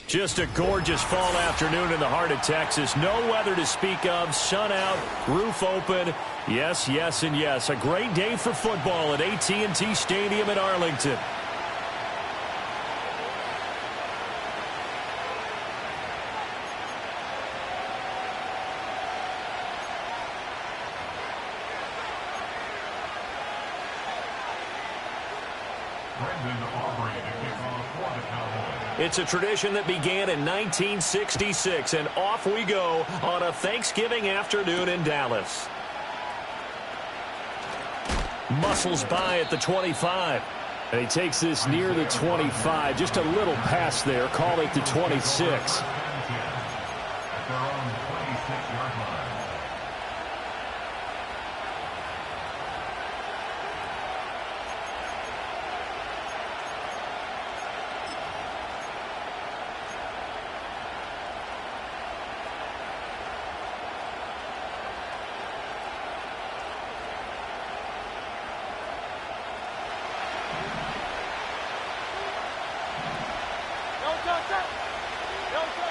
Just a gorgeous fall afternoon in the heart of Texas. No weather to speak of. Sun out, roof open. Yes, yes, and yes. A great day for football at AT&T Stadium in Arlington. It's a tradition that began in 1966, and off we go on a Thanksgiving afternoon in Dallas. Muscles by at the 25. And he takes this near the 25. Just a little pass there. Call it the 26.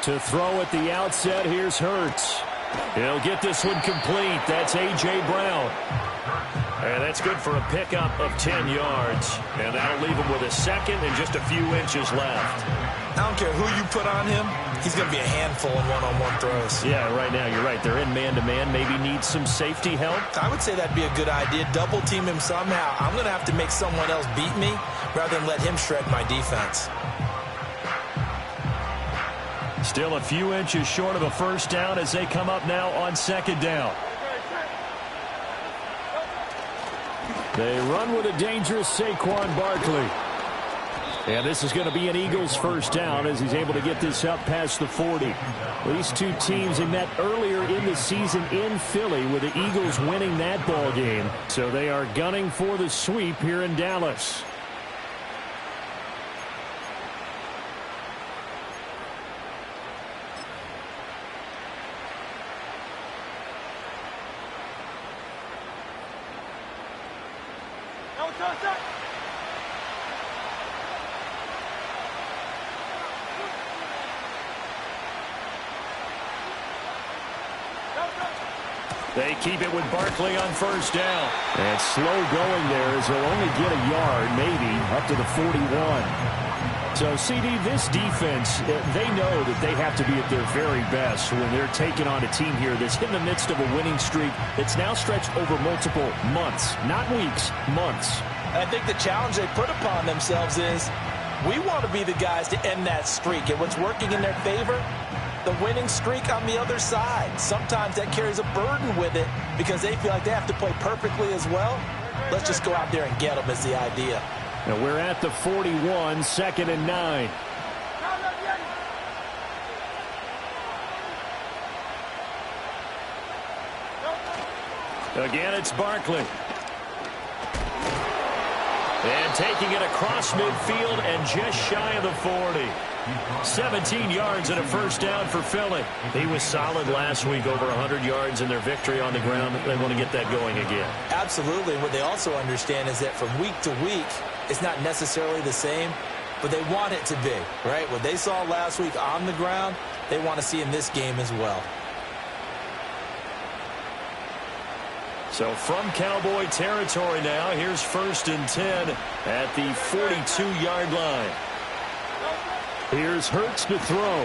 To throw at the outset, here's Hurts. He'll get this one complete. That's A.J. Brown. And that's good for a pickup of 10 yards. And that'll leave him with a second and just a few inches left. I don't care who you put on him. He's going to be a handful in one-on-one throws. Yeah, right now you're right. They're in man-to-man. Maybe need some safety help. I would say that'd be a good idea. Double team him somehow. I'm going to have to make someone else beat me rather than let him shred my defense. Still a few inches short of a first down as they come up now on second down. They run with a dangerous Saquon Barkley. And this is going to be an Eagles first down as he's able to get this up past the 40. These two teams they met earlier in the season in Philly with the Eagles winning that ball game. So they are gunning for the sweep here in Dallas. They keep it with Barkley on first down. And slow going there as he'll only get a yard, maybe, up to the 41. So, CD, this defense, they know that they have to be at their very best when they're taking on a team here that's in the midst of a winning streak that's now stretched over multiple months, not weeks, months. I think the challenge they put upon themselves is we want to be the guys to end that streak. And what's working in their favor? The winning streak on the other side. Sometimes that carries a burden with it because they feel like they have to play perfectly as well. Let's just go out there and get them is the idea. Now we're at the 41, second and 9. Again, it's Barkley. And taking it across midfield and just shy of the 40. 17 yards and a first down for Philly. He was solid last week, over 100 yards in their victory on the ground. They want to get that going again. Absolutely. What they also understand is that from week to week, it's not necessarily the same, but they want it to be, right? What they saw last week on the ground, they want to see in this game as well. So from Cowboy territory now, here's first and 10 at the 42-yard line. Here's Hurts to throw. Oh,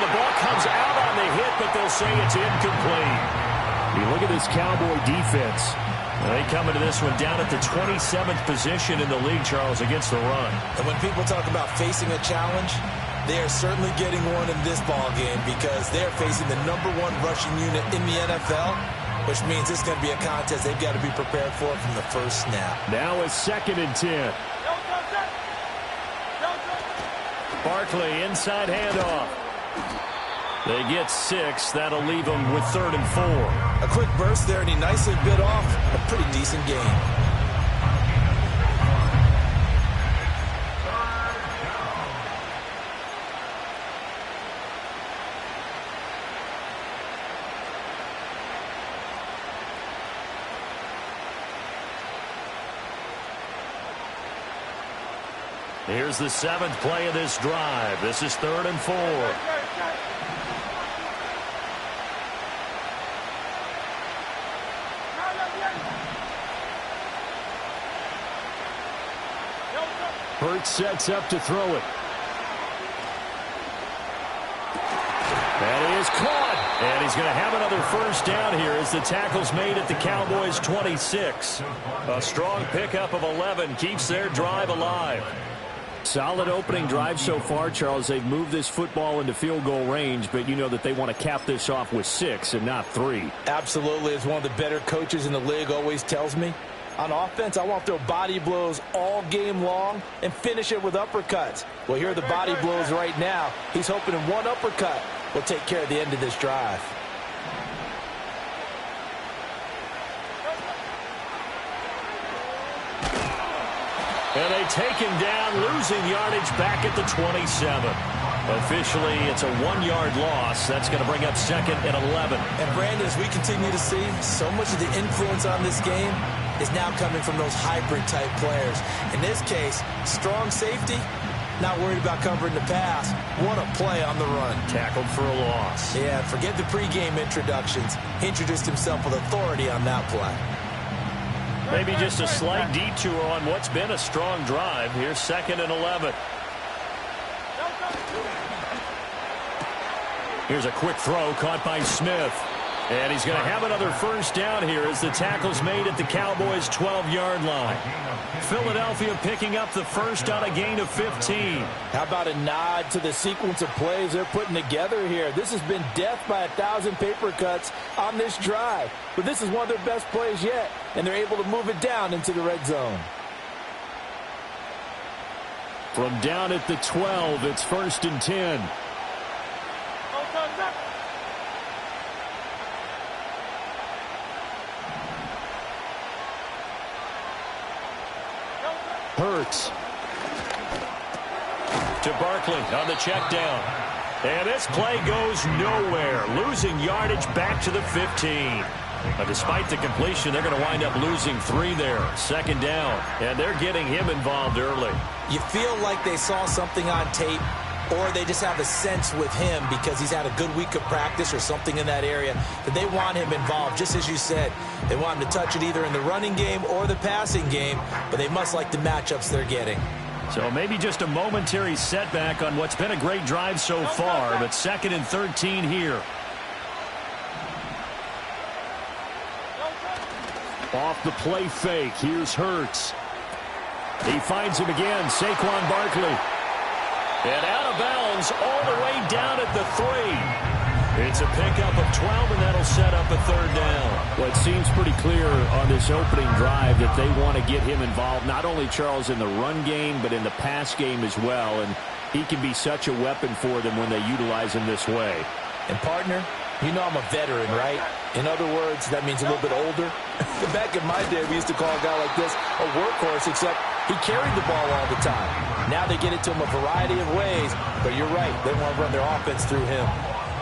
the ball comes out on the hit, but they'll say it's incomplete. You look at this Cowboy defense. They come into this one down at the 27th position in the league, Charles, against the run. And when people talk about facing a challenge, they are certainly getting one in this ball game because they're facing the #1 rushing unit in the NFL, which means it's going to be a contest they've got to be prepared for from the first snap. Now it's second and 10. Barkley, inside handoff. They get 6. That'll leave them with 3rd and 4. A quick burst there, and he nicely bit off a pretty decent game. Here's the 7th play of this drive. This is 3rd and 4. Hurts sets up to throw it. That is caught. And he's going to have another first down here as the tackle's made at the Cowboys' 26. A strong pickup of 11 keeps their drive alive. Solid opening drive so far, Charles. They've moved this football into field goal range, but you know that they want to cap this off with 6 and not 3. Absolutely. As one of the better coaches in the league always tells me, on offense, I want to throw body blows all game long and finish it with uppercuts. Well, here are the body blows right now. He's hoping in one uppercut will take care of the end of this drive. And they take him down, losing yardage back at the 27. Officially, it's a 1-yard loss. That's going to bring up 2nd and 11. And, Brandon, as we continue to see, so much of the influence on this game is now coming from those hybrid-type players. In this case, strong safety, not worried about covering the pass. What a play on the run. Tackled for a loss. Yeah, forget the pregame introductions. He introduced himself with authority on that play. Maybe just a slight detour on what's been a strong drive. Here's 2nd and 11. Here's a quick throw caught by Smith. And he's going to have another first down here as the tackle's made at the Cowboys' 12-yard line. Philadelphia picking up the first on a gain of 15. How about a nod to the sequence of plays they're putting together here? This has been death by 1,000 paper cuts on this drive. But this is one of their best plays yet, and they're able to move it down into the red zone. From down at the 12, it's 1st and 10. Hurts to Barkley on the check down. And this play goes nowhere. Losing yardage back to the 15. But despite the completion, they're going to wind up losing 3 there. 2nd down. And they're getting him involved early. You feel like they saw something on tape, or they just have a sense with him because he's had a good week of practice or something in that area that they want him involved. Just as you said, they want him to touch it either in the running game or the passing game, but they must like the matchups they're getting. So maybe just a momentary setback on what's been a great drive so far, but 2nd and 13 here. Off the play fake, here's Hurts. He finds him again, Saquon Barkley. And out of bounds all the way down at the 3. It's a pickup of 12, and that'll set up a 3rd down. Well, it seems pretty clear on this opening drive that they want to get him involved, not only, Charles, in the run game, but in the pass game as well. And he can be such a weapon for them when they utilize him this way. And, partner, you know I'm a veteran, right? In other words, that means a little bit older. Back in my day, we used to call a guy like this a workhorse, except he carried the ball all the time. Now they get it to him a variety of ways, but you're right. They want to run their offense through him.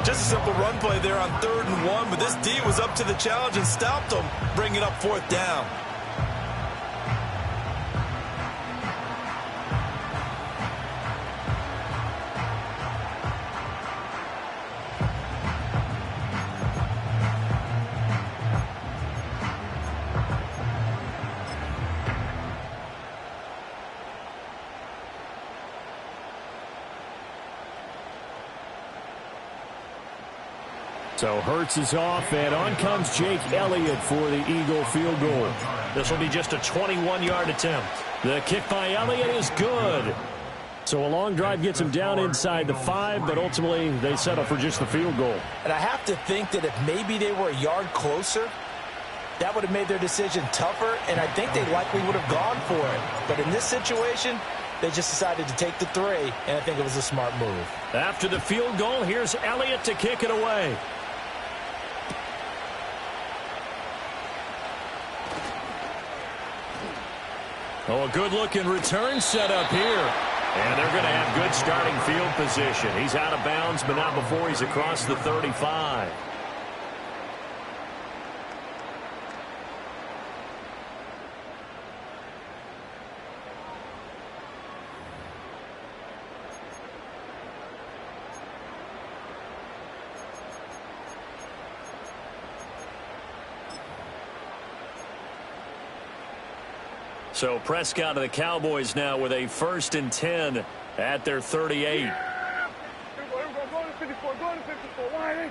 Just a simple run play there on 3rd and 1, but this D was up to the challenge and stopped them, bringing up 4th down. So Hurts is off, and on comes Jake Elliott for the Eagle field goal. This will be just a 21-yard attempt. The kick by Elliott is good. So a long drive gets him down inside the 5, but ultimately they settle for just the field goal. And I have to think that if maybe they were a yard closer, that would have made their decision tougher, and I think they likely would have gone for it. But in this situation, They just decided to take the 3, and I think it was a smart move. After the field goal, here's Elliott to kick it away. Oh, a good-looking return set up here. And they're going to have good starting field position. He's out of bounds, but not before he's across the 35. So Prescott of the Cowboys now with a 1st and 10 at their 38. Here we go, go to 54, go to 54, wide in.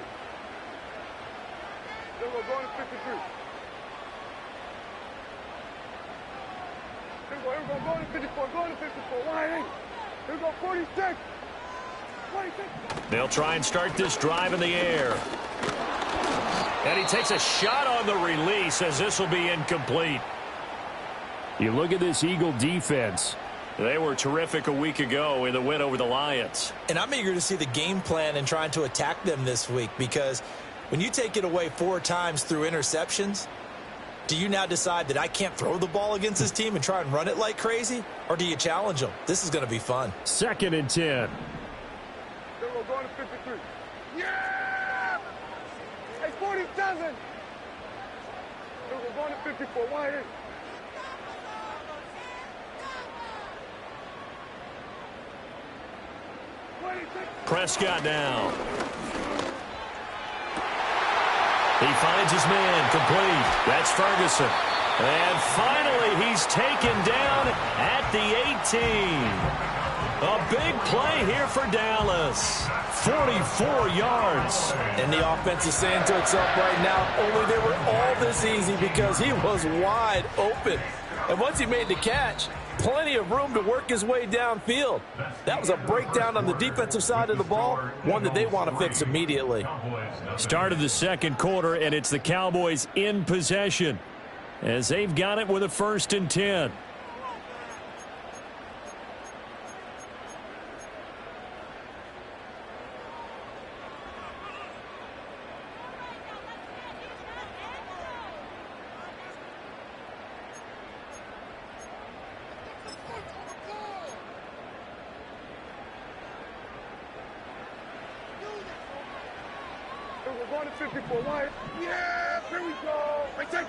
Here we go, go to 53. Here we go, go to 54, go to 54, wide in. Here we go, 46. 46. They'll try and start this drive in the air. And he takes a shot on the release as this will be incomplete. You look at this Eagle defense. They were terrific a week ago in the win over the Lions. And I'm eager to see the game plan and trying to attack them this week, because when you take it away 4 times through interceptions, do you now decide that I can't throw the ball against this team and try and run it like crazy? Or do you challenge them? This is going to be fun. 2nd and 10. Here we go, go to 53. Yeah! Hey, 47. Here we go, go to 54, wide in. Prescott down. He finds his man complete. That's Ferguson. And finally, he's taken down at the 18. A big play here for Dallas. 44 yards. And the offense is saying to itself right now, only they were all this easy because he was wide open. And once he made the catch, plenty of room to work his way downfield. That was a breakdown on the defensive side of the ball, one that they want to fix immediately. Start of the 2nd quarter, and it's the Cowboys in possession as they've got it with a 1st and 10. We're going to 54 wide. Yeah, here we go. Right take.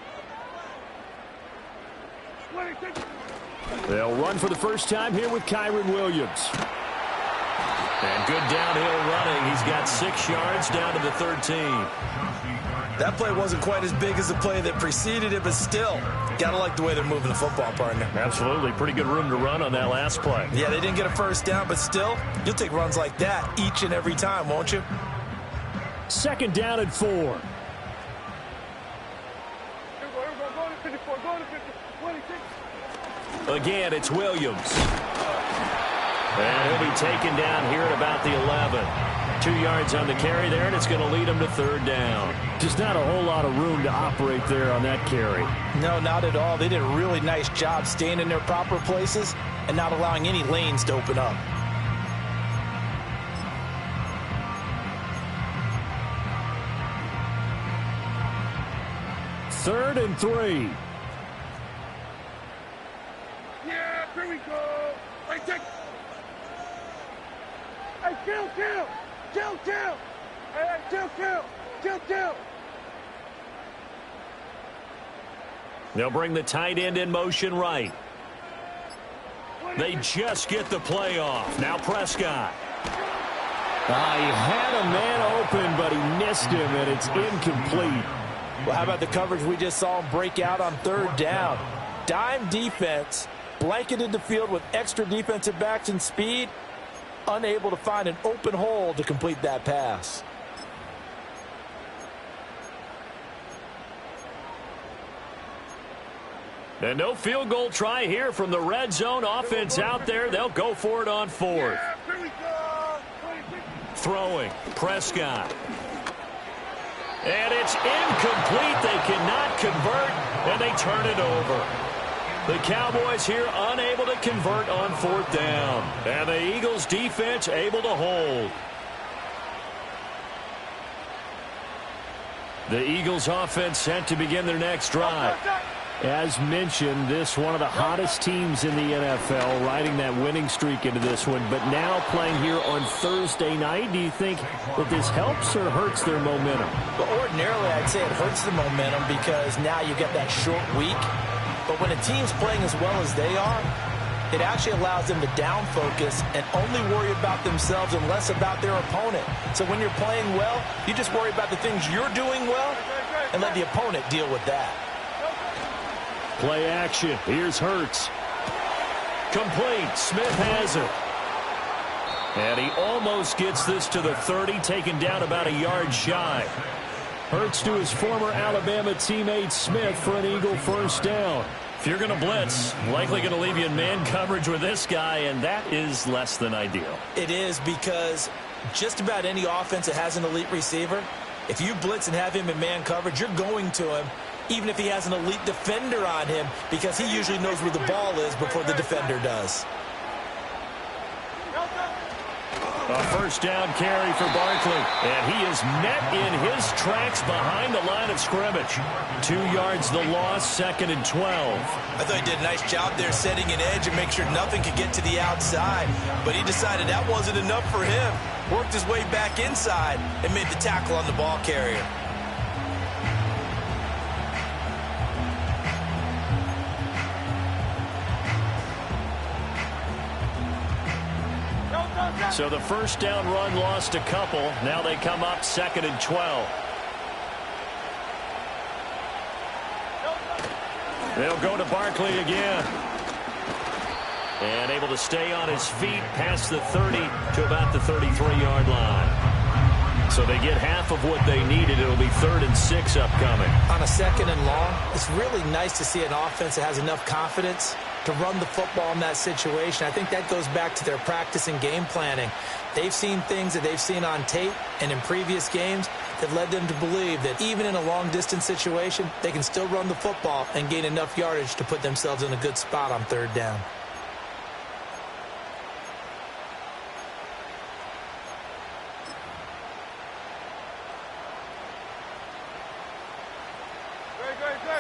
They'll run for the first time here with Kyron Williams. And good downhill running. He's got 6 yards down to the 13. That play wasn't quite as big as the play that preceded it, but still, gotta like the way they're moving the football, partner. Absolutely. Pretty good room to run on that last play. Yeah, they didn't get a 1st down, but still, you'll take runs like that each and every time, won't you? 2nd down and 4. Here we go, go to 54, go to 50, 26. Again, it's Williams. And he'll be taken down here at about the 11. 2 yards on the carry there, and it's going to lead him to 3rd down. Just not a whole lot of room to operate there on that carry. No, not at all. They did a really nice job staying in their proper places and not allowing any lanes to open up. Third and 3. Yeah, here we go. Right take. Hey, kill. Hey, kill. They'll bring the tight end in motion right. They just get the play off. Now Prescott. He had a man open, but he missed him, and it's incomplete. Well, how about the coverage we just saw him break out on 3rd down? Dime defense, blanketed the field with extra defensive backs and speed, unable to find an open hole to complete that pass. And no field goal try here from the red zone offense out there. They'll go for it on 4th. Yeah, here we go. Throwing, Prescott. And it's incomplete. They cannot convert, and they turn it over. The Cowboys here unable to convert on 4th down. And the Eagles defense able to hold. The Eagles offense set to begin their next drive. As mentioned, this one of the hottest teams in the NFL, riding that winning streak into this one, but now playing here on Thursday night. Do you think that this helps or hurts their momentum? Well, ordinarily, I'd say it hurts the momentum because now you get that short week. But when a team's playing as well as they are, it actually allows them to down focus and only worry about themselves and less about their opponent. So when you're playing well, you just worry about the things you're doing well and let the opponent deal with that. Play action. Here's Hurts. Complete. Smith has it. And he almost gets this to the 30, taken down about a yard shy. Hurts to his former Alabama teammate Smith for an Eagle first down. If you're going to blitz, likely going to leave you in man coverage with this guy, and that is less than ideal. It is, because just about any offense that has an elite receiver, if you blitz and have him in man coverage, you're going to him, even if he has an elite defender on him, because he usually knows where the ball is before the defender does. A first down carry for Barkley, and he is met in his tracks behind the line of scrimmage. 2 yards the loss, 2nd and 12. I thought he did a nice job there setting an edge and make sure nothing could get to the outside, but he decided that wasn't enough for him. Worked his way back inside and made the tackle on the ball carrier. So the first down run lost a couple. Now they come up 2nd and 12. They'll go to Barkley again. And able to stay on his feet past the 30 to about the 33-yard line. So they get half of what they needed. It'll be 3rd and 6 upcoming. On a 2nd and long, it's really nice to see an offense that has enough confidence to run the football in that situation. I think that goes back to their practice and game planning. They've seen things that they've seen on tape and in previous games that led them to believe that even in a long-distance situation, they can still run the football and gain enough yardage to put themselves in a good spot on 3rd down.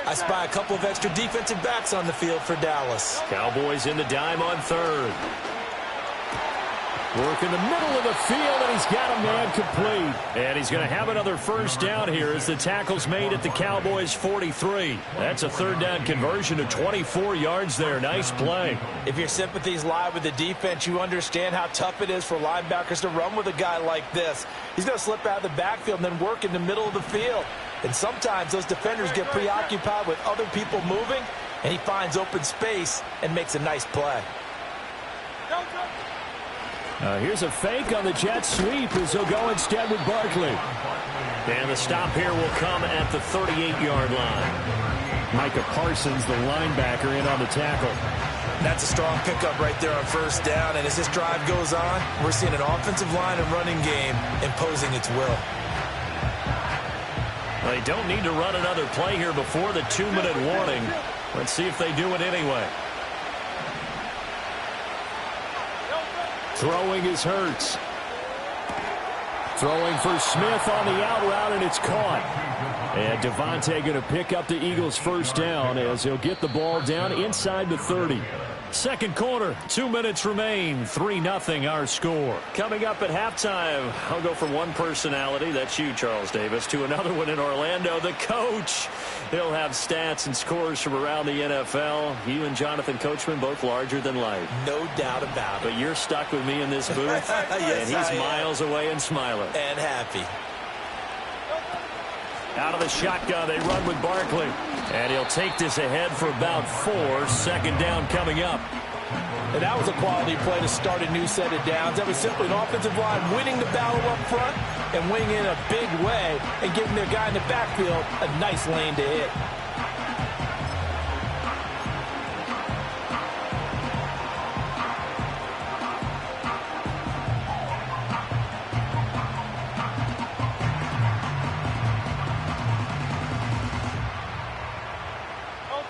I spy a couple of extra defensive backs on the field for Dallas. Cowboys in the dime on 3rd. Work in the middle of the field, and he's got a man complete. And he's going to have another first down here as the tackle's made at the Cowboys' 43. That's a 3rd down conversion of 24 yards there. Nice play. If your sympathies lie with the defense, you understand how tough it is for linebackers to run with a guy like this. He's going to slip out of the backfield and then work in the middle of the field. And sometimes those defenders get preoccupied with other people moving, and he finds open space and makes a nice play. Here's a fake on the jet sweep as he'll go instead with Barkley. And the stop here will come at the 38-yard line. Micah Parsons, the linebacker, in on the tackle. That's a strong pickup right there on first down. And as this drive goes on, we're seeing an offensive line and running game imposing its will. They don't need to run another play here before the 2-minute warning. Let's see if they do it anyway. Throwing is Hurts. Throwing for Smith on the out route, and it's caught. And Devontae going to pick up the Eagles' first down as he'll get the ball down inside the 30. Second quarter, 2 minutes remain, 3-0 our score. Coming up at halftime, I'll go from one personality, that's you, Charles Davis, to another one in Orlando, the coach. He'll have stats and scores from around the NFL. You and Jonathan Coachman, both larger than life. No doubt about it. But you're stuck with me in this booth, yes, and he's miles away and smiling. And happy. Out of the shotgun, they run with Barkley. And he'll take this ahead for about 4. 2nd down coming up. And that was a quality play to start a new set of downs. That was simply an offensive line winning the battle up front and winning in a big way and giving their guy in the backfield a nice lane to hit.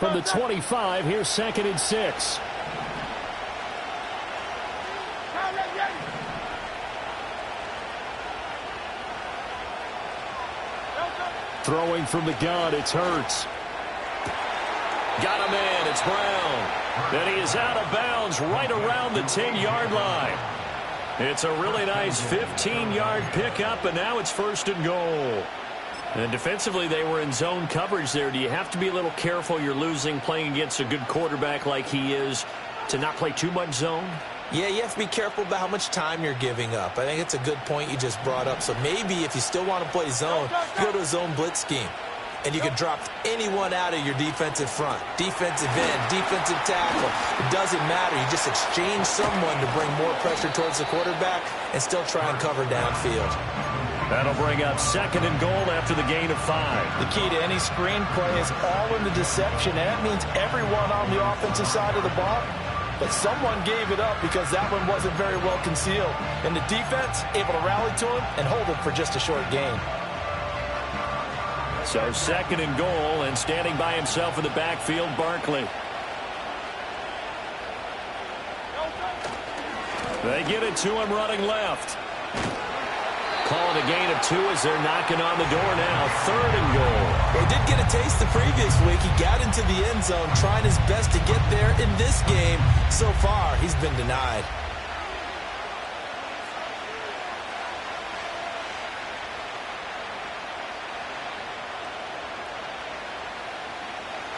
From the 25, here's 2nd and 6. Throwing from the gun, it's Hurts. Got a man, it's Brown. And he is out of bounds right around the 10-yard line. It's a really nice 15-yard pickup, and now it's 1st and goal. And defensively, they were in zone coverage there. Do you have to be a little careful? You're losing playing against a good quarterback like he is to not play too much zone? Yeah, you have to be careful about how much time you're giving up. I think it's a good point you just brought up. So maybe if you still want to play zone, you go to a zone blitz scheme. And you can drop anyone out of your defensive front. Defensive end, defensive tackle. It doesn't matter. You just exchange someone to bring more pressure towards the quarterback and still try and cover downfield. That'll bring up 2nd and goal after the gain of 5. The key to any screen play is all in the deception. And that means everyone on the offensive side of the ball. But someone gave it up because that one wasn't very well concealed. And the defense able to rally to him and hold him for just a short gain. So 2nd and goal, and standing by himself in the backfield, Barkley. They get it to him running left. Calling a gain of 2 as they're knocking on the door now. 3rd and goal. They did get a taste the previous week. He got into the end zone trying his best to get there in this game. So far, he's been denied.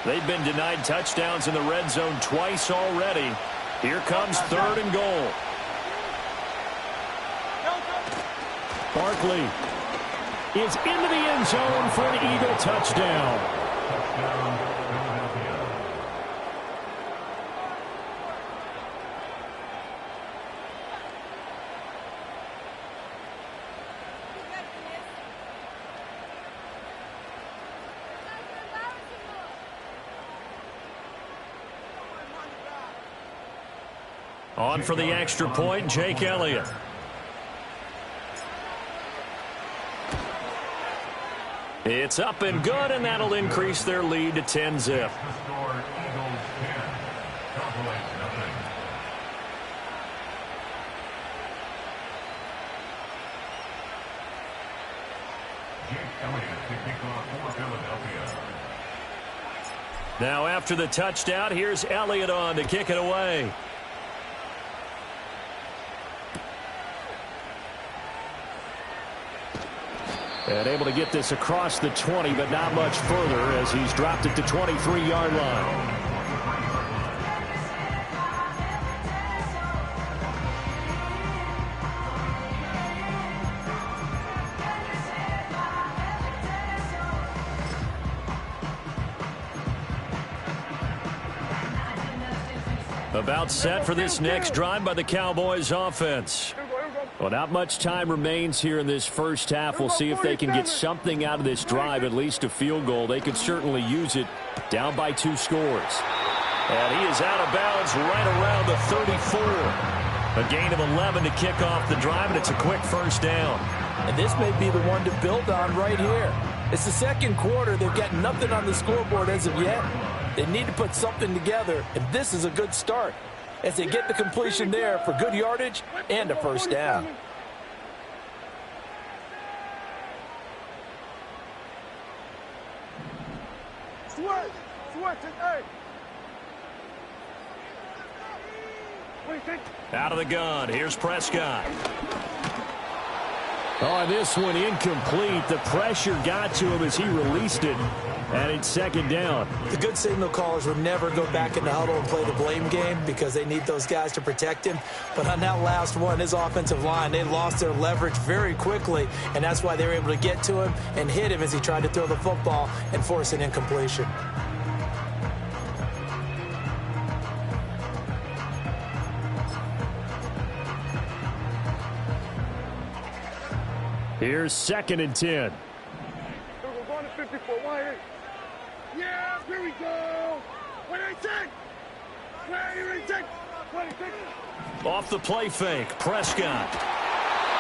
They've been denied touchdowns in the red zone twice already. Here comes 3rd and goal. Barkley is into the end zone for an Eagle touchdown. On for the extra point, Jake Elliott. It's up and good, and that'll increase their lead to 10-zip. Now after the touchdown, here's Elliott on to kick it away. And able to get this across the 20, but not much further as he's dropped it to 23-yard line. About set for this next drive by the Cowboys offense. Well, not much time remains here in this first half. We'll see if they can get something out of this drive, at least a field goal. They could certainly use it, down by 2 scores. And he is out of bounds right around the 34. A gain of 11 to kick off the drive, and it's a quick first down. And this may be the one to build on right here. It's the second quarter. They've got nothing on the scoreboard as of yet. They need to put something together, and this is a good start as they get the completion there for good yardage and a first down. Out of the gun, here's Prescott. Oh, this one incomplete. The pressure got to him as he released it. And it's second down. The good signal callers would never go back in the huddle and play the blame game because they need those guys to protect him. But on that last one, his offensive line, they lost their leverage very quickly, and that's why they were able to get to him and hit him as he tried to throw the football and force an incompletion. Here's 2nd and 10. We're going to 54. 1-8. Yeah, here we go. 1-8. 1-8. Off the play fake, Prescott.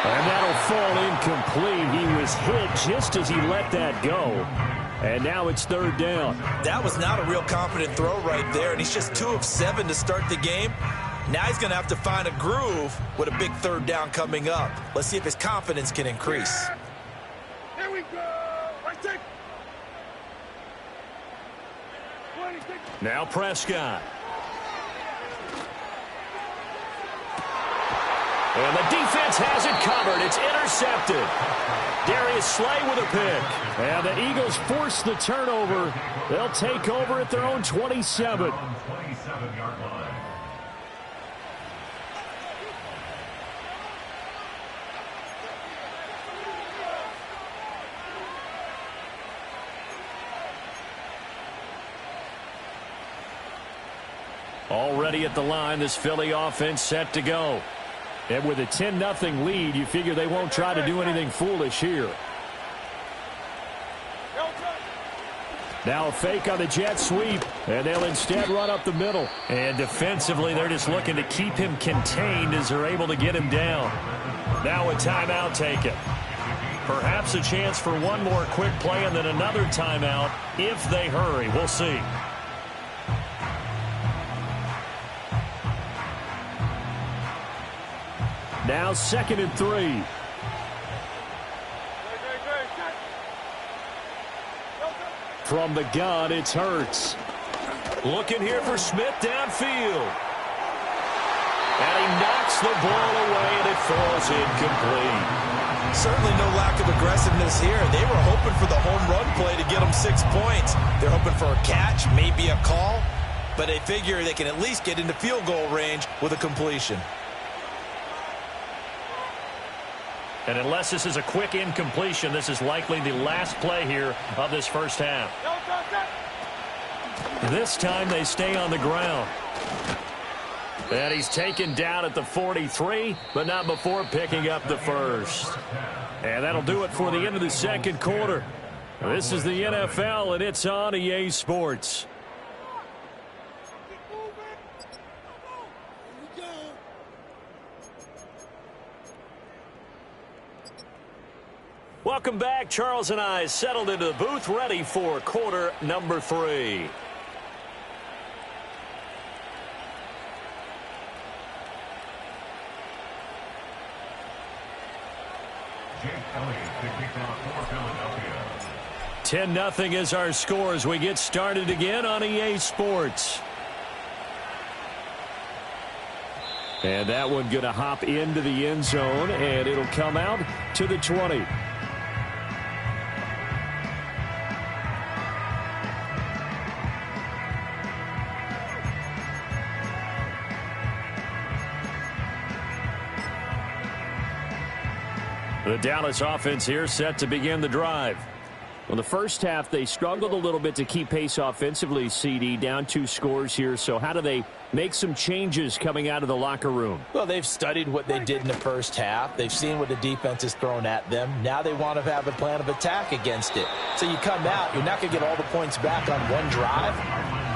And that'll fall incomplete. He was hit just as he let that go. And now it's third down. That was not a real confident throw right there, and he's just 2 of 7 to start the game. Now he's going to have to find a groove with a big third down coming up. Let's see if his confidence can increase. Here we go. Right take. Now Prescott. And the defense has it covered. It's intercepted. Darius Slay with a pick. And the Eagles force the turnover. They'll take over at their own 27. Already at the line, this Philly offense set to go. And with a 10-0 lead, you figure they won't try to do anything foolish here. Now a fake on the jet sweep, and they'll instead run up the middle. And defensively, they're just looking to keep him contained as they're able to get him down. Now a timeout taken. Perhaps a chance for one more quick play and then another timeout if they hurry. We'll see. Now 2nd and 3. From the gun, it's Hurts. Looking here for Smith downfield. And he knocks the ball away, and it falls incomplete. Certainly no lack of aggressiveness here. They were hoping for the home run play to get them 6 points. They're hoping for a catch, maybe a call, but they figure they can at least get into field goal range with a completion. And unless this is a quick incompletion, this is likely the last play here of this first half. This time they stay on the ground. And he's taken down at the 43, but not before picking up the first. And that'll do it for the end of the second quarter. This is the NFL, and it's on EA Sports. Welcome back. Charles and I settled into the booth, ready for quarter number 3. Jake Elliott to kick off for Philadelphia. 10-0 is our score as we get started again on EA Sports. And that one going to hop into the end zone, and it'll come out to the 20. The Dallas offense here set to begin the drive. Well, the first half, they struggled a little bit to keep pace offensively, CD, down 2 scores here. So how do they make some changes coming out of the locker room? Well, they've studied what they did in the first half. They've seen what the defense has thrown at them. Now they want to have a plan of attack against it. So you come out, you're not going to get all the points back on one drive,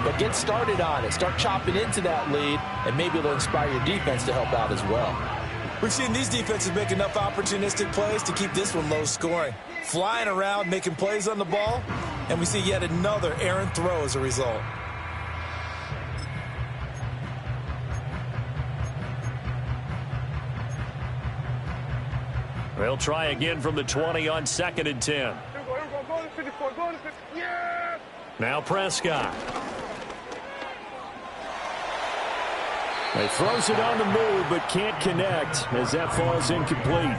but get started on it. Start chopping into that lead, and maybe it'll inspire your defense to help out as well. We've seen these defenses make enough opportunistic plays to keep this one low scoring. Flying around, making plays on the ball, and we see yet another errant throw as a result. They'll try again from the 20 on 2nd and 10. Now Prescott. He throws it on the move, but can't connect as that falls incomplete.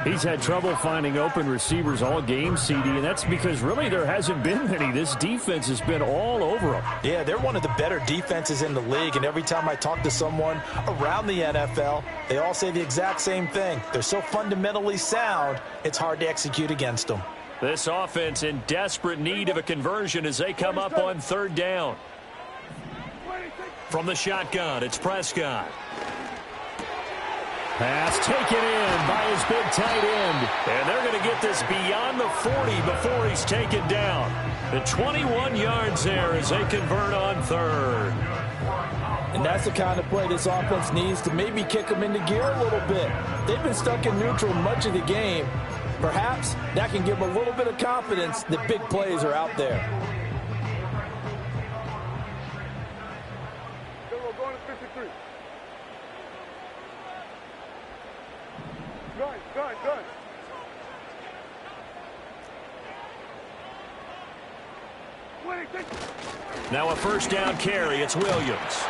He's had trouble finding open receivers all game, CD, and that's because really there hasn't been many. This defense has been all over them. Yeah, they're one of the better defenses in the league, and every time I talk to someone around the NFL, they all say the exact same thing. They're so fundamentally sound, it's hard to execute against them. This offense in desperate need of a conversion as they come up on 3rd down. From the shotgun, it's Prescott. Pass taken in by his big tight end. And they're going to get this beyond the 40 before he's taken down. The 21 yards there as they convert on 3rd. And that's the kind of play this offense needs to maybe kick them into gear a little bit. They've been stuck in neutral much of the game. Perhaps that can give them a little bit of confidence that big plays are out there. Going to 53. Gun. Now a first down carry. It's Williams.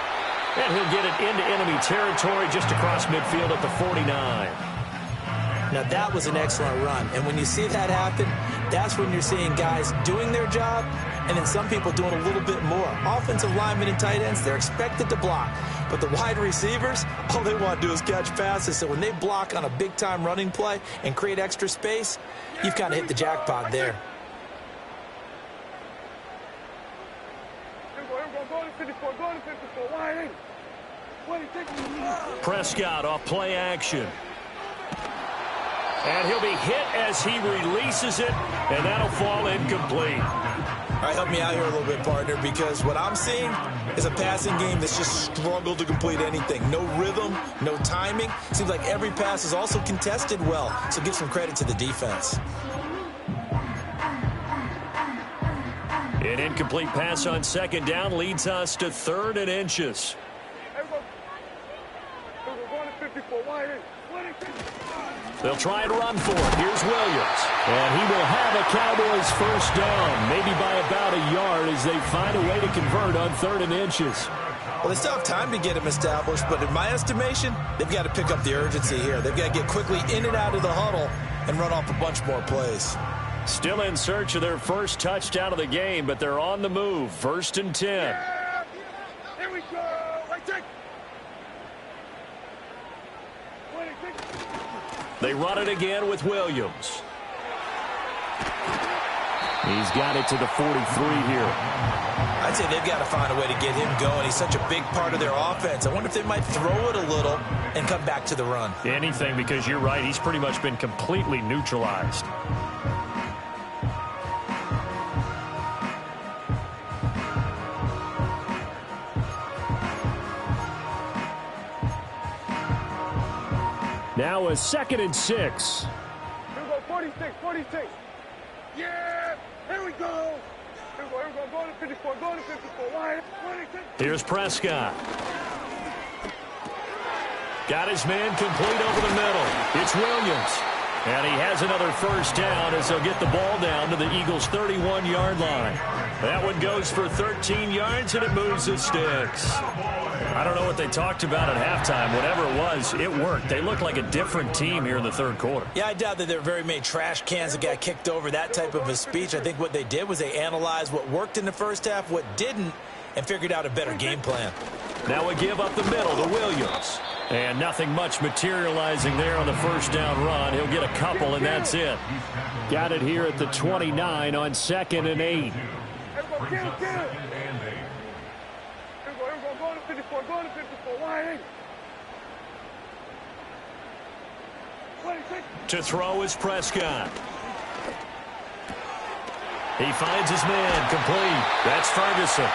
And he'll get it into enemy territory just across midfield at the 49. Now that was an excellent run. And when you see that happen, that's when you're seeing guys doing their job and then some people doing a little bit more. Offensive linemen and tight ends, they're expected to block. But the wide receivers, all they want to do is catch passes. So when they block on a big-time running play and create extra space, you've kind of hit the jackpot there. Prescott off play action. And he'll be hit as he releases it, and that'll fall incomplete. All right, help me out here a little bit, partner, because what I'm seeing is a passing game that's just struggled to complete anything. No rhythm, no timing. Seems like every pass is also contested well, so give some credit to the defense. An incomplete pass on second down leads us to 3rd and inches. They'll try and run for it. Here's Williams. And he will have a Cowboys first down, maybe by about a yard as they find a way to convert on 3rd and inches. Well, they still have time to get him established, but in my estimation, they've got to pick up the urgency here. They've got to get quickly in and out of the huddle and run off a bunch more plays. Still in search of their first touchdown of the game, but they're on the move. 1st and 10. Yeah. Here we go. Right take. They run it again with Williams. He's got it to the 43 here. I'd say they've got to find a way to get him going. He's such a big part of their offense. I wonder if they might throw it a little and come back to the run. Anything, because you're right. He's pretty much been completely neutralized. Now a 2nd and 6. Here we go, 46. Yeah, here we go. Go to 54, go to 54. Wide, 46. Here's Prescott. Got his man complete over the middle. It's Williams. And he has another first down as they'll get the ball down to the Eagles' 31-yard line. That one goes for 13 yards, and it moves the sticks. I don't know what they talked about at halftime. Whatever it was, it worked. They looked like a different team here in the 3rd quarter. Yeah, I doubt that there were very many trash cans that got kicked over, that type of a speech. I think what they did was they analyzed what worked in the first half, what didn't, and figured out a better game plan. Now we give up the middle to Williams. And nothing much materializing there on the first down run. He'll get a couple, and that's it. Got it here at the 29 on 2nd and 8. Go to 54, go to 54. Wide, 26. To throw is Prescott. He finds his man complete. That's Ferguson.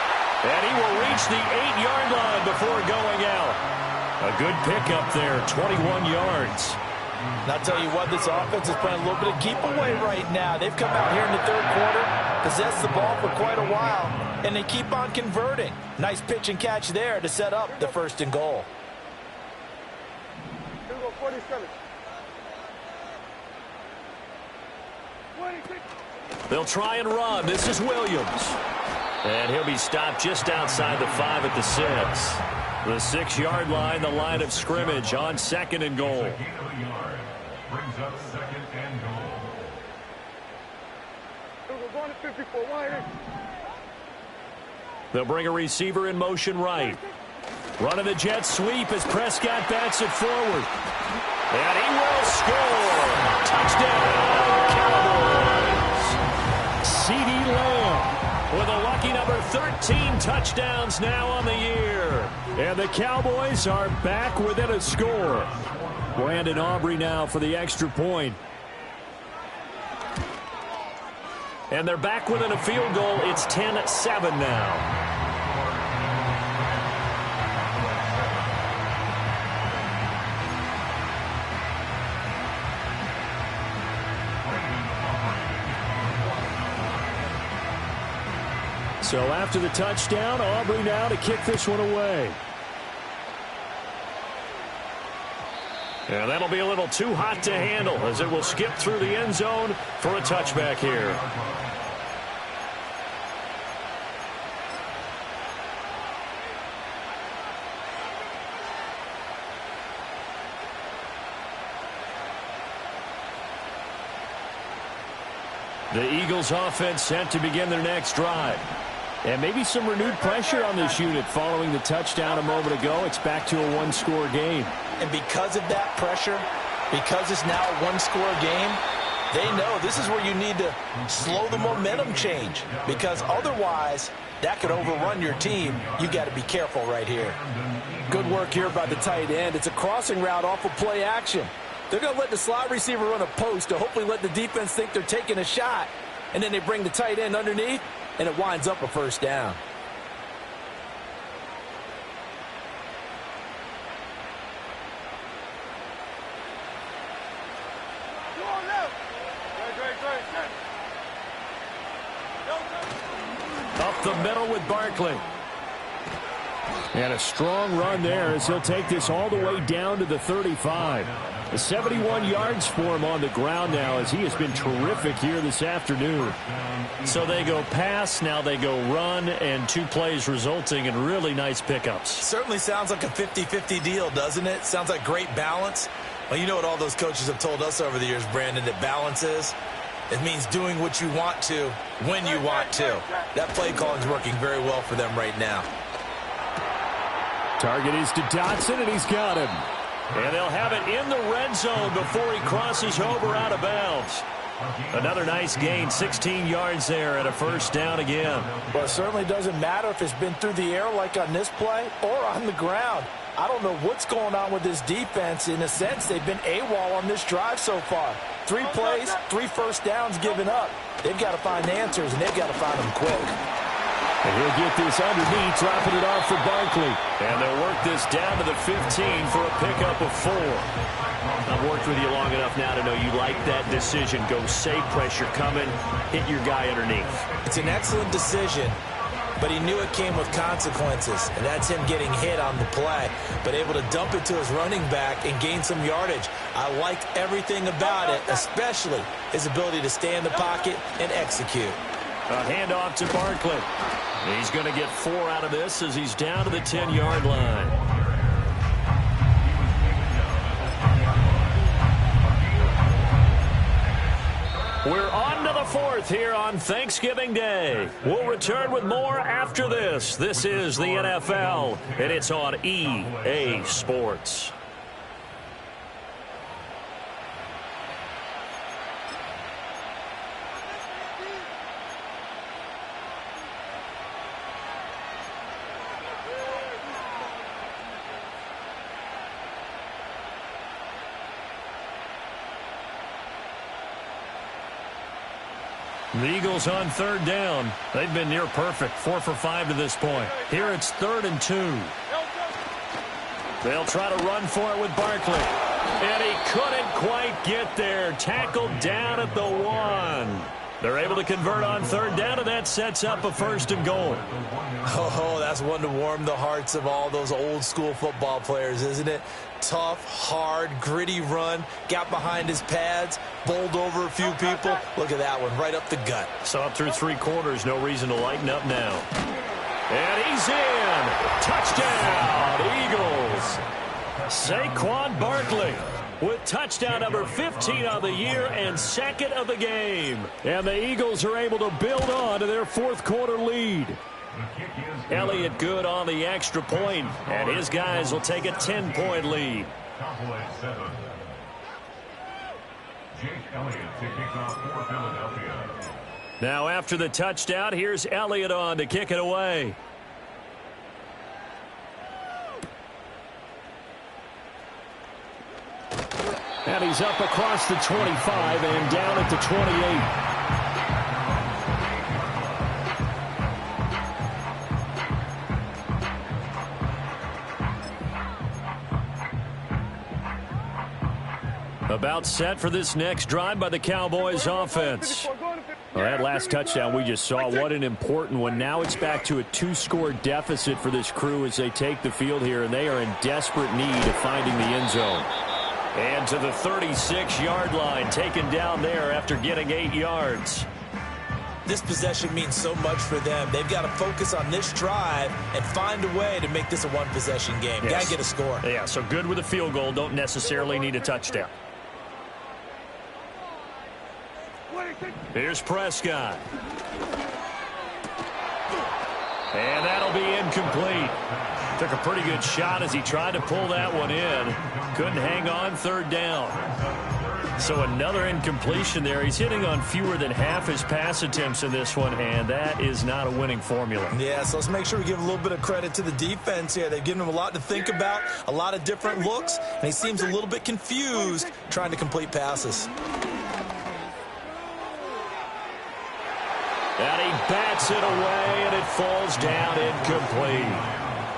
And he will reach the 8-yard line before going out. A good pickup there, 21 yards. And I'll tell you what, this offense is playing a little bit of keep away right now. They've come out here in the 3rd quarter, possessed the ball for quite a while, and they keep on converting. Nice pitch and catch there to set up the 1st and goal. Here we go, 47. 26. They'll try and run. This is Williams. And he'll be stopped just outside the 5 at the 6. The 6-yard line, the line of scrimmage on 2nd and goal. Brings up 2nd and goal. We're going to 54. Wide. They'll bring a receiver in motion right. Running the jet sweep as Prescott bats it forward. And he will score. Touchdown, Cowboys. CD Lamb with a lucky number 13 touchdowns now on the year. And the Cowboys are back within a score. Brandon Aubrey now for the extra point. And they're back within a field goal. It's 10-7 now. So after the touchdown, Aubrey now to kick this one away. And that'll be a little too hot to handle as it will skip through the end zone for a touchback here. The Eagles offense set to begin their next drive. And maybe some renewed pressure on this unit following the touchdown a moment ago. It's back to a one-score game. And because of that pressure, because it's now a one-score game, they know this is where you need to slow the momentum change. Because otherwise, that could overrun your team. You got to be careful right here. Good work here by the tight end. It's a crossing route off of play action. They're going to let the slot receiver run a post to hopefully let the defense think they're taking a shot. And then they bring the tight end underneath, and it winds up a first down. Up the middle with Barkley. And a strong run there as he'll take this all the way down to the 35. 71 yards for him on the ground now as he has been terrific here this afternoon. So they go pass, now they go run, and 2 plays resulting in really nice pickups. Certainly sounds like a 50-50 deal, doesn't it? Sounds like great balance. Well, you know what all those coaches have told us over the years, Brandon, that balance is? It means doing what you want to when you want to. That play calling is working very well for them right now. Target is to Dotson, and he's got him. And they'll have it in the red zone before he crosses over out of bounds. Another nice gain, 16 yards there and a first down again. Well, it certainly doesn't matter if it's been through the air like on this play or on the ground. I don't know what's going on with this defense. In a sense, they've been AWOL on this drive so far. 3 plays, 3 first downs given up. They've got to find answers, and they've got to find them quick. And he'll get this underneath, dropping it off for Barkley. And they'll work this down to the 15 for a pickup of 4. I've worked with you long enough now to know you like that decision. Go safe, pressure coming, hit your guy underneath. It's an excellent decision, but he knew it came with consequences, and that's him getting hit on the play, but able to dump it to his running back and gain some yardage. I liked everything about it, especially his ability to stay in the pocket and execute. A handoff to Barkley. He's going to get 4 out of this as he's down to the 10-yard line. We're on to the 4th here on Thanksgiving Day. We'll return with more after this. This is the NFL, and it's on EA Sports. The Eagles on 3rd down. They've been near perfect, 4 for 5 to this point. Here it's 3rd and 2. They'll try to run for it with Barkley. And he couldn't quite get there. Tackled down at the 1. They're able to convert on 3rd down, and that sets up a 1st and goal. Oh, that's one to warm the hearts of all those old-school football players, isn't it? Tough, hard, gritty run, got behind his pads, bowled over a few people. Look at that one, right up the gut. So up through 3 quarters, no reason to lighten up now. And he's in. Touchdown, Eagles. Saquon Barkley with touchdown number 15 of the year and 2nd of the game. And the Eagles are able to build on to their 4th quarter lead. Elliott good on the extra point, and his guys will take a 10-point lead. Cowboys 7. Jake Elliott to kick off for Philadelphia. Now after the touchdown, here's Elliott on to kick it away. And he's up across the 25 and down at the 28. About set for this next drive by the Cowboys offense. Well, that last touchdown we just saw, what an important one. Now it's back to a 2-score deficit for this crew as they take the field here, and they are in desperate need of finding the end zone. And to the 36-yard line, taken down there after getting 8 yards. This possession means so much for them. They've got to focus on this drive and find a way to make this a one-possession game. Yes. Got to get a score. Yeah, so good with a field goal. Don't necessarily need a touchdown. Here's Prescott. And that'll be incomplete. Took a pretty good shot as he tried to pull that one in. Couldn't hang on, third down. So another incompletion there. He's hitting on fewer than half his pass attempts in this one, and that is not a winning formula. Yeah, so let's make sure we give a little bit of credit to the defense here. They've given him a lot to think about, a lot of different looks, and he seems a little bit confused trying to complete passes. And he bats it away, and it falls down incomplete.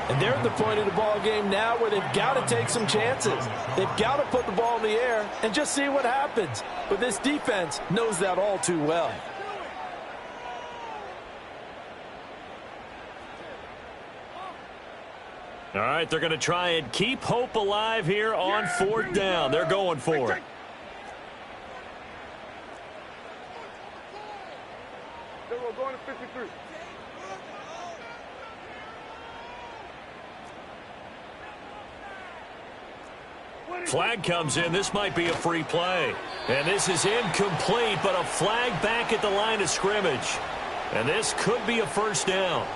And they're at the point of the ball game now where they've got to take some chances. They've got to put the ball in the air and just see what happens. But this defense knows that all too well. All right, they're going to try and keep hope alive here on fourth down. They're going for it. We're going to 53. Flag comes in. This might be a free play. And this is incomplete, but a flag back at the line of scrimmage. And this could be a first down.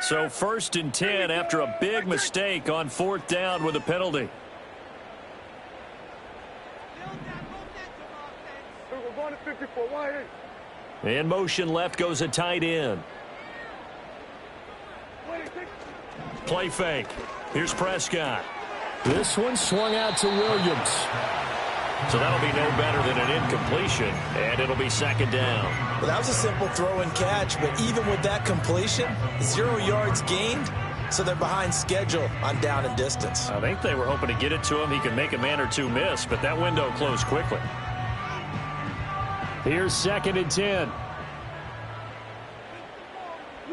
So 1st and 10 after a big mistake on fourth down with a penalty. We're going to 54. Wide in. In motion left goes a tight end. Play fake. Here's Prescott. This one swung out to Williams. So that'll be no better than an incompletion, and it'll be second down. Well, that was a simple throw and catch, but even with that completion, 0 yards gained, so they're behind schedule on down and distance. I think they were hoping to get it to him. He could make a man or two miss, but that window closed quickly. Here's 2nd and 10.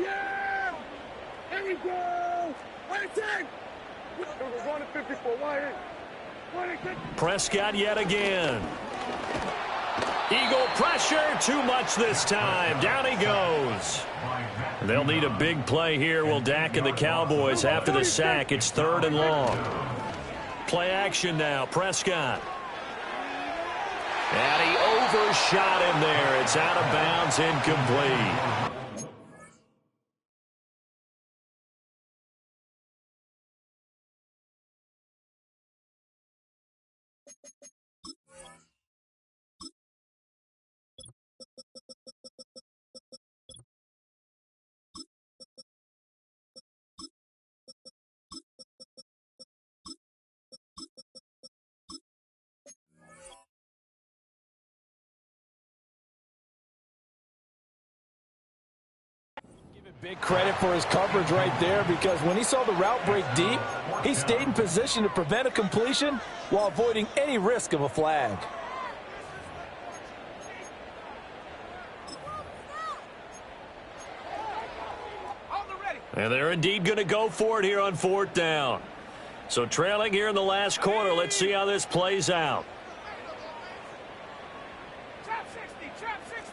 Yeah! Here we go! Wait a sec! We're going to 54. Wide in. Prescott yet again. Eagle pressure, too much this time. Down he goes. They'll need a big play here. Will Dak and the Cowboys after the sack. It's 3rd and long. Play action now. Prescott. And he overshot him there. It's out of bounds, incomplete. Big credit for his coverage right there, because when he saw the route break deep, he stayed in position to prevent a completion while avoiding any risk of a flag. And they're indeed going to go for it here on fourth down. So trailing here in the last quarter. Let's see how this plays out. Trap 60, trap 60.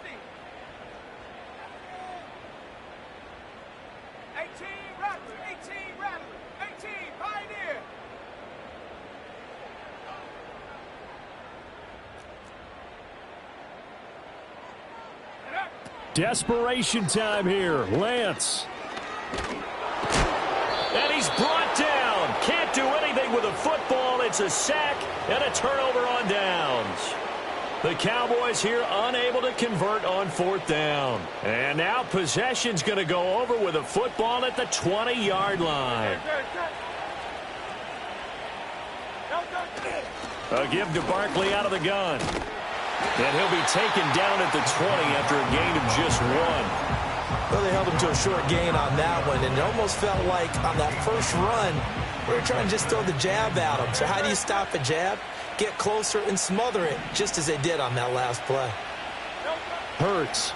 18, Rattler, 18, Rattler, 18, Pioneer. Desperation time here. Lance. And he's brought down. Can't do anything with a football. It's a sack and a turnover on downs. The Cowboys here unable to convert on 4th down. And now possession's going to go over with a football at the 20-yard line. A give to Barkley out of the gun. And he'll be taken down at the 20 after a gain of just 1. Well, they held him to a short gain on that one, and it almost felt like on that first run, we were trying to just throw the jab at him. So how do you stop a jab? Get closer and smother it, just as they did on that last play. Hurts.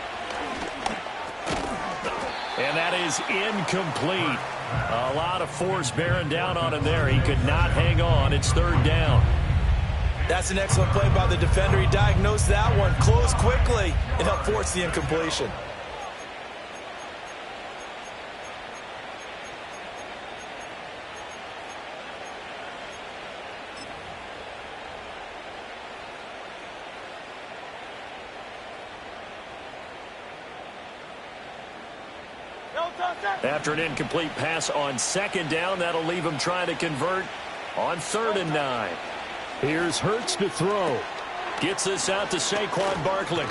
And that is incomplete. A lot of force bearing down on him there. He could not hang on. It's 3rd down. That's an excellent play by the defender. He diagnosed that one, closed quickly, and helped force the incompletion. After an incomplete pass on 2nd down, that'll leave him trying to convert on 3rd and 9. Here's Hurts to throw. Gets this out to Saquon Barkley.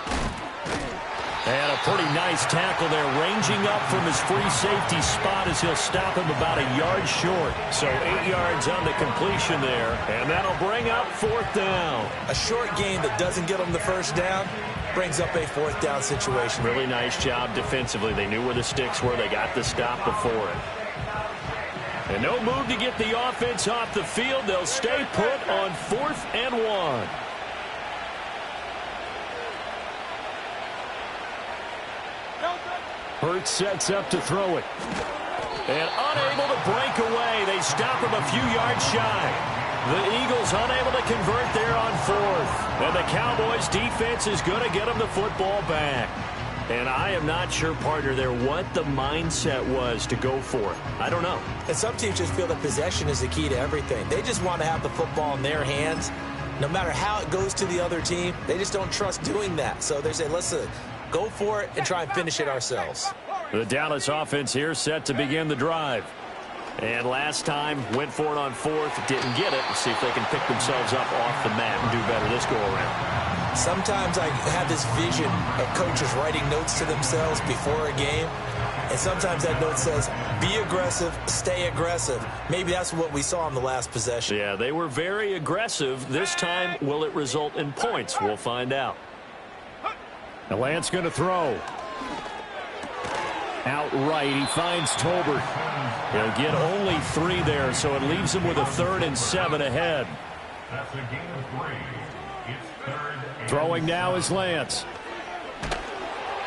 And a pretty nice tackle there, ranging up from his free safety spot as he'll stop him about a yard short. So 8 yards on the completion there, and that'll bring up 4th down. A short gain that doesn't get him the first down brings up a 4th down situation. Really nice job defensively. They knew where the sticks were. They got the stop before it. And no move to get the offense off the field. They'll stay put on 4th and 1. Hurts sets up to throw it. And unable to break away. They stop him a few yards shy. The Eagles unable to convert there on 4th. And the Cowboys defense is going to get them the football back. And I am not sure, partner, there what the mindset was to go for it. I don't know. And some teams just feel that possession is the key to everything. They just want to have the football in their hands. No matter how it goes to the other team, they just don't trust doing that. So they say, listen, go for it and try and finish it ourselves. The Dallas offense here set to begin the drive. And last time, went for it on 4th, didn't get it. Let's see if they can pick themselves up off the mat and do better this go-around. Sometimes I have this vision of coaches writing notes to themselves before a game. And sometimes that note says, be aggressive, stay aggressive. Maybe that's what we saw in the last possession. Yeah, they were very aggressive. This time, will it result in points? We'll find out. Now Lance going to throw. Outright, he finds Tolbert. He'll get only 3 there, so it leaves him with a 3rd and 7 ahead. That's a gain of 3. It's 3rd and Throwing now is Lance.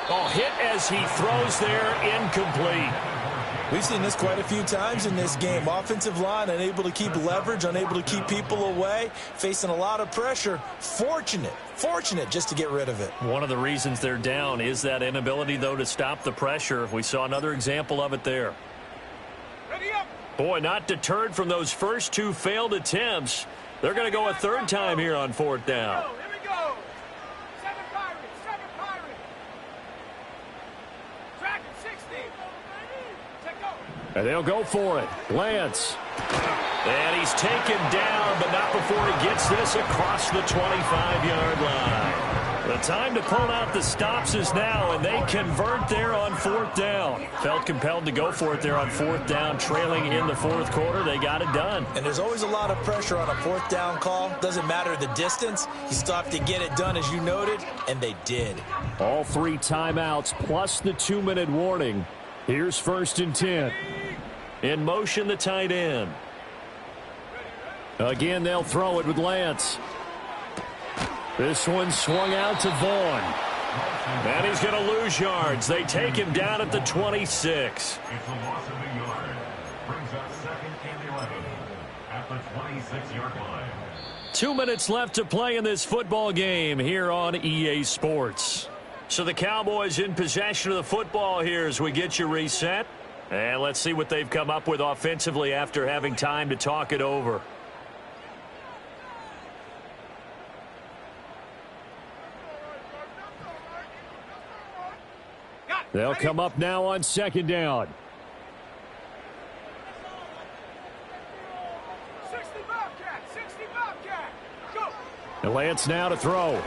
Oh, hit as he throws there, incomplete. We've seen this quite a few times in this game. Offensive line unable to keep leverage, unable to keep people away, facing a lot of pressure. Fortunate just to get rid of it. One of the reasons they're down is that inability, though, to stop the pressure. We saw another example of it there. Boy, not deterred from those first 2 failed attempts. They're going to go a 3rd time here on 4th down. Here we go. 7 Pirates. Track 60. Check go. And they'll go for it. Lance. And he's taken down, but not before he gets this across the 25-yard line. The time to pull out the stops is now, and they convert there on 4th down. Felt compelled to go for it there on 4th down, trailing in the 4th quarter. They got it done. And there's always a lot of pressure on a 4th down call. Doesn't matter the distance. You still have to get it done, as you noted, and they did. All 3 timeouts plus the 2-minute warning. Here's 1st and 10. In motion, the tight end. Again, they'll throw it with Lance. This one swung out to Vaughn. And he's going to lose yards. They take him down at the 26. It's a loss of a yard. Brings up 2nd and 11 at the 26-yard line. 2 minutes left to play in this football game here on EA Sports. So the Cowboys in possession of the football here as we get you reset. And let's see what they've come up with offensively after having time to talk it over. They'll come up now on 2nd down. 60 Bobcat. Go. And Lance now to throw.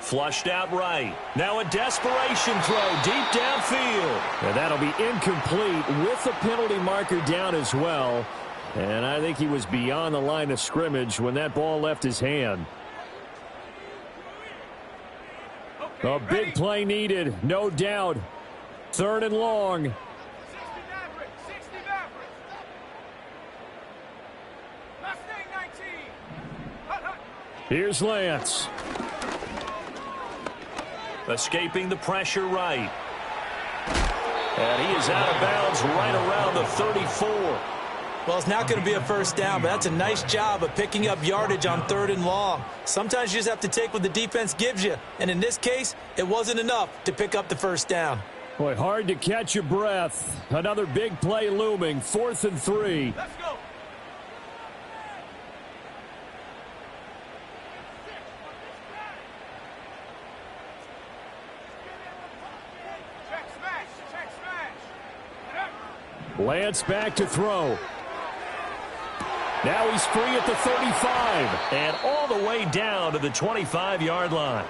Flushed out right. Now a desperation throw deep downfield. And that'll be incomplete with the penalty marker down as well. And I think he was beyond the line of scrimmage when that ball left his hand. A big play needed, no doubt. 3rd and long. Here's Lance. Escaping the pressure right. And he is out of bounds right around the 34. Well, it's not going to be a first down, but that's a nice job of picking up yardage on 3rd and long. Sometimes you just have to take what the defense gives you. And in this case, it wasn't enough to pick up the first down. Boy, hard to catch your breath. Another big play looming. 4th and 3. Let's go. Check smash. Lance back to throw. Now he's free at the 35. And all the way down to the 25-yard line.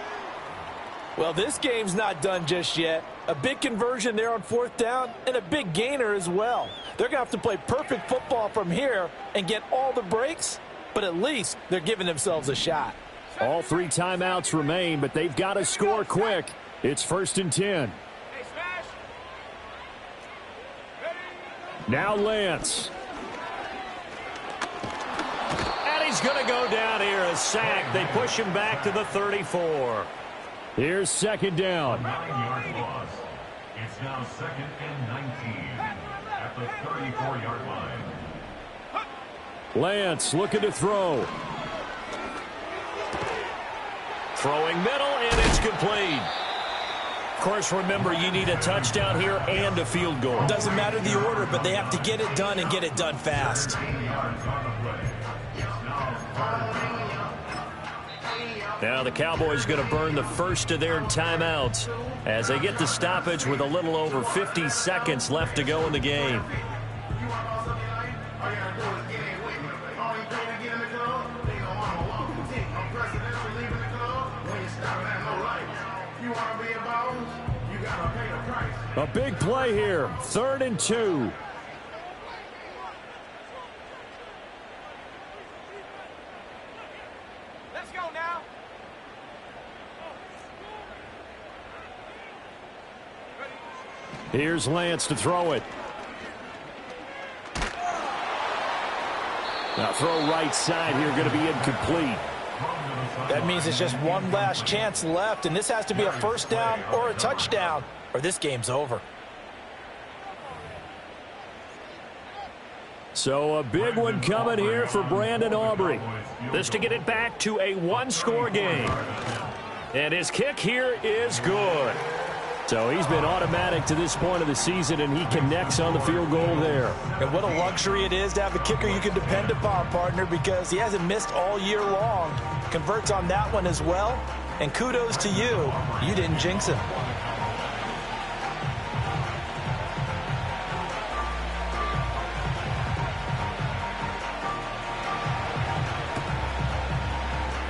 Well, this game's not done just yet. A big conversion there on 4th down and a big gainer as well. They're going to have to play perfect football from here and get all the breaks, but at least they're giving themselves a shot. All 3 timeouts remain, but they've got to score quick. It's 1st and 10. Hey, smash. Now Lance. And he's going to go down here, a sack. They push him back to the 34. Here's 2nd down. 9-yard loss. It's now 2nd and 19 at the 34-yard line. Lance looking to throw. Throwing middle, and it's complete. Of course, remember, you need a touchdown here and a field goal. Doesn't matter the order, but they have to get it done and get it done fast. 10 yards on the play. It's now 3rd down. Now the Cowboys going to burn the first of their timeouts as they get the stoppage with a little over 50 seconds left to go in the game. A big play here. 3rd and 2. Let's go now. Here's Lance to throw it. Now throw right side here, going to be incomplete. That means it's just one last chance left, and this has to be a first down or a touchdown, or this game's over. So a big one coming here for Brandon Aubrey. This to get it back to a 1-score game. And his kick here is good. So he's been automatic to this point of the season, and he connects on the field goal there. And what a luxury it is to have a kicker you can depend upon, partner, because he hasn't missed all year long. Converts on that one as well. And kudos to you. You didn't jinx him.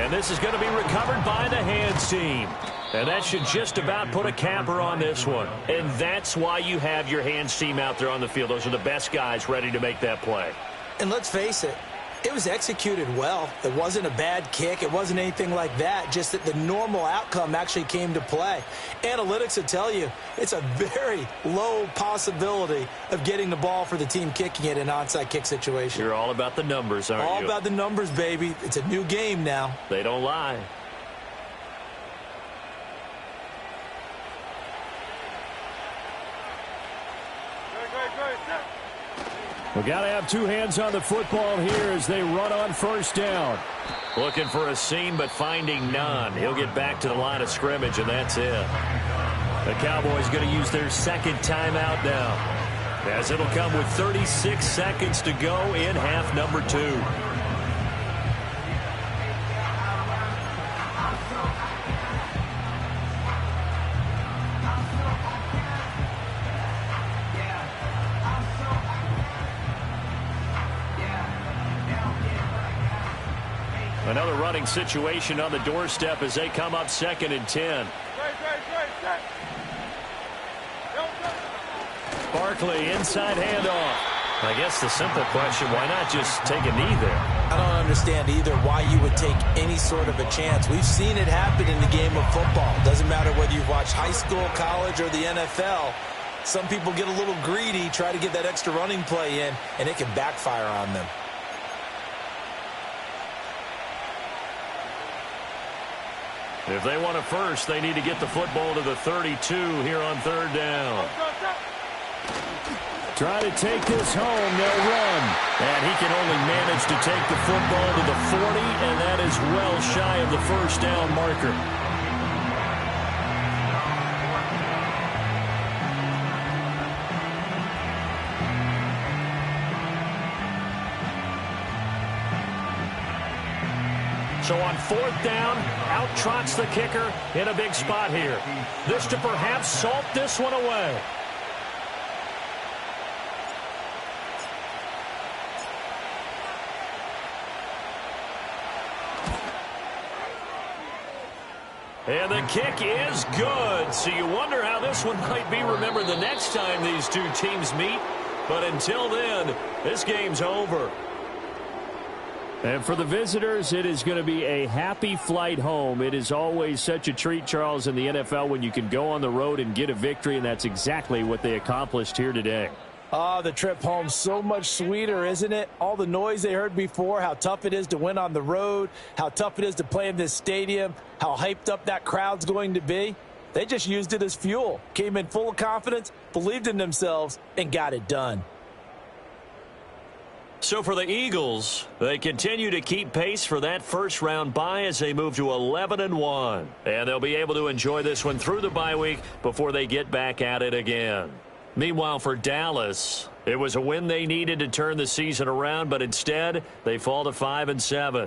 And this is going to be recovered by the hands team. And that should just about put a capper on this one. And that's why you have your hands team out there on the field. Those are the best guys ready to make that play. And let's face it, it was executed well. It wasn't a bad kick. It wasn't anything like that. Just that the normal outcome actually came to play. Analytics will tell you it's a very low possibility of getting the ball for the team kicking it in an onside kick situation. You're all about the numbers, aren't you? All about the numbers, baby. It's a new game now. They don't lie. We got to have 2 hands on the football here as they run on 1st down. Looking for a seam, but finding none. He'll get back to the line of scrimmage, and that's it. The Cowboys going to use their 2nd timeout now, as it'll come with 36 seconds to go in half number 2. Another running situation on the doorstep as they come up 2nd and 10. Barkley, inside handoff. I guess the simple question, why not just take a knee there? I don't understand either why you would take any sort of a chance. We've seen it happen in the game of football. Doesn't matter whether you've watched high school, college, or the NFL. Some people get a little greedy, try to get that extra running play in, and it can backfire on them. If they want a first, they need to get the football to the 32 here on 3rd down. Try to take this home. They'll run. And he can only manage to take the football to the 40, and that is well shy of the first down marker. So on 4th down, out trots the kicker in a big spot here. This to perhaps salt this one away. And the kick is good. So you wonder how this one might be remembered the next time these two teams meet. But until then, this game's over. And for the visitors, it is going to be a happy flight home. It is always such a treat, Charles, in the NFL when you can go on the road and get a victory, and that's exactly what they accomplished here today. The trip home so much sweeter, isn't it? All the noise they heard before, how tough it is to win on the road, how tough it is to play in this stadium, how hyped up that crowd's going to be. They just used it as fuel, came in full of confidence, believed in themselves, and got it done. So for the Eagles, they continue to keep pace for that first-round bye as they move to 11-1. And they'll be able to enjoy this one through the bye week before they get back at it again. Meanwhile, for Dallas, it was a win they needed to turn the season around, but instead they fall to 5-7.